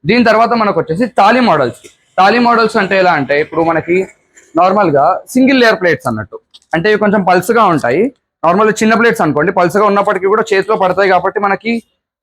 దీని తర్వాత మనకు వచ్చేసి తాళీ మోడల్స్. తాళీ మోడల్స్ అంటే ఎలా అంటే ఇప్పుడు మనకి నార్మల్ గా సింగిల్ లేయర్ ప్లేట్స్ అన్నట్టు, అంటే ఇవి కొంచెం పల్స్గా ఉంటాయి. నార్మల్ చిన్న ప్లేట్స్ అనుకోండి పల్స్గా ఉన్నప్పటికీ కూడా చేతిలో పడతాయి కాబట్టి మనకి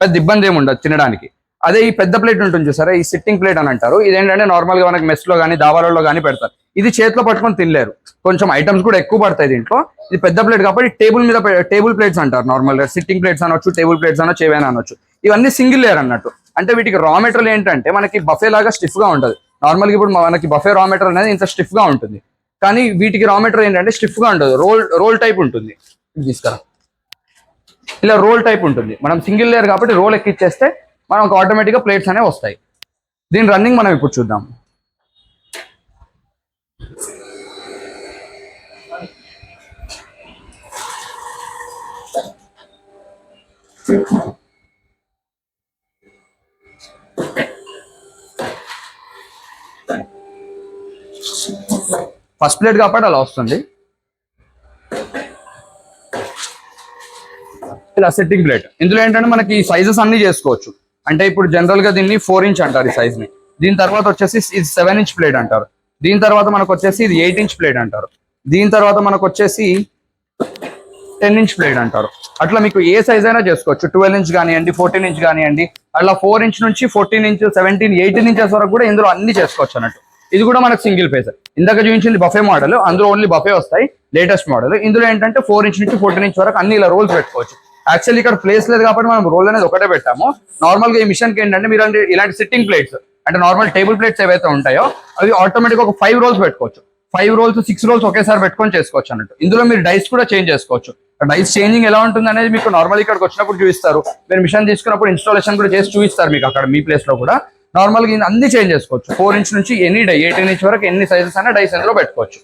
పెద్ద ఇబ్బంది ఏమి ఉండదు తినడానికి. అదే ఈ పెద్ద ప్లేట్ ఉంటుంది చూసారా, ఈ సిట్టింగ్ ప్లేట్ అని అంటారు. ఇదేంటంటే నార్మల్ గా మనకి మెస్ లో కానీ దాబాలలో కానీ పెడతారు. ఇది చేతిలో పట్టుకొని తినలేరు, కొంచెం ఐటమ్స్ కూడా ఎక్కువ పడతాయి దీంట్లో. ఇది పెద్ద ప్లేట్ కాబట్టి టేబుల్ మీద టేబుల్ ప్లేట్స్ అంటారు. నార్మల్ గా సిట్టింగ్ ప్లేట్స్ అనొచ్చు, టేబుల్ ప్లేట్స్ అనొచ్చు, ఏవైనా అనొచ్చు. ఇవన్నీ సింగిల్ లేయర్ అన్నట్టు. అంటే వీటికి రా మెటీరియల్ ఏంటంటే మనకి బఫే లాగా స్టిఫ్ గా ఉంటుంది. నార్మల్ గా ఇప్పుడు మనకి బఫే రా మెటీరియల్ అనేది ఇంత స్టిఫ్ గా ఉంటుంది, కానీ వీటికి రా మెటీరియల్ ఏంటంటే స్టిఫ్ గా ఉండదు, రోల్ టైప్ ఉంటుంది. తీసుకురా, ఇలా రోల్ టైప్ ఉంటుంది. మనం సింగిల్ లేయర్ కాబట్టి రోల్ ఎక్కిచ్చేస్తే మనకు ఆటోమేటిక్గా ప్లేట్స్ అనేవి వస్తాయి. దీని రన్నింగ్ మనం ఇప్పుడు చూద్దాం. ఫస్ట్ ప్లేట్ కాబట్టి అలా వస్తుంది. ఇలా సెట్టింగ్ ప్లేట్. ఇందులో ఏంటంటే మనకి సైజెస్ అన్ని చేసుకోవచ్చు. అంటే ఇప్పుడు జనరల్ గా దీన్ని 4 ఇంచ్ అంటారు ఈ సైజ్ ని. దీని తర్వాత వచ్చేసి ఇది 7 ఇంచ్ ప్లేట్ అంటారు. దీని తర్వాత మనకు వచ్చేసి ఇది 8 ఇంచ్ ప్లేట్ అంటారు. దీని తర్వాత మనకు వచ్చేసి 10 ఇంచ్ ప్లేట్ అంటారు. అట్లా మీకు ఏ సైజ్ అయినా చేసుకోవచ్చు. 12 ఇంచ్ కానివ్వండి, 14 ఇంచ్ కానివ్వండి, అట్లా 4 ఇంచ్ నుంచి 14 ఇంచ్, 17, 18 ఇంచెస్ వరకు కూడా ఇందులో అన్ని చేసుకోవచ్చు అన్నట్టు. ఇది కూడా మనకు సింగిల్ ఫేస్. ఇందాక చూపించింది బఫే మోడల్, అందులో ఓన్లీ బఫే వస్తాయి, లేటెస్ట్ మోడల్. ఇందులో ఏంటంటే 4 ఇంచ్ నుంచి 14 ఇంచ్ వరకు అన్ని ఇలా రోల్స్ పెట్టుకోవచ్చు. యాక్చువల్లీ ఇక్కడ ప్లేస్ లేదు కాబట్టి మనం రోల్ అనేది ఒకటే పెట్టాము. నార్మల్ గా ఈ మిషన్ కి ఏంటంటే మీరు ఇలాంటి సిట్టింగ్ ప్లేట్స్ అంటే నార్మల్ టేబుల్ ప్లేట్స్ ఏవైతే ఉంటాయో అవి ఆటోమేటిక్ ఒక 5 రోల్స్ పెట్టుకోవచ్చు. 5 రోల్స్ 6 రోల్స్ ఒకేసారి పెట్టుకొని చేసుకోవచ్చు అన్నట్టు. ఇందులో మీరు డైస్ కూడా చేంజ్ చేసుకోవచ్చు. డైస్ చేంజింగ్ ఎలా ఉంటుంది అనేది మీకు నార్మల్ ఇక్కడికి వచ్చినప్పుడు చూపిస్తారు. మీరు మిషన్ తీసుకున్నప్పుడు ఇన్స్టాలేషన్ కూడా చేసి చూపిస్తారు మీకు అక్కడ మీ ప్లేస్ లో కూడా. నార్మల్ గా అన్ని చేంజ్ చేసుకోవచ్చు. 4 ఇంచ్ నుంచి ఎనీ డై 18 ఇంచ్ వరకు ఎన్ని సైజెస్ అయినా డైస్ ఇందులో పెట్టుకోవచ్చు.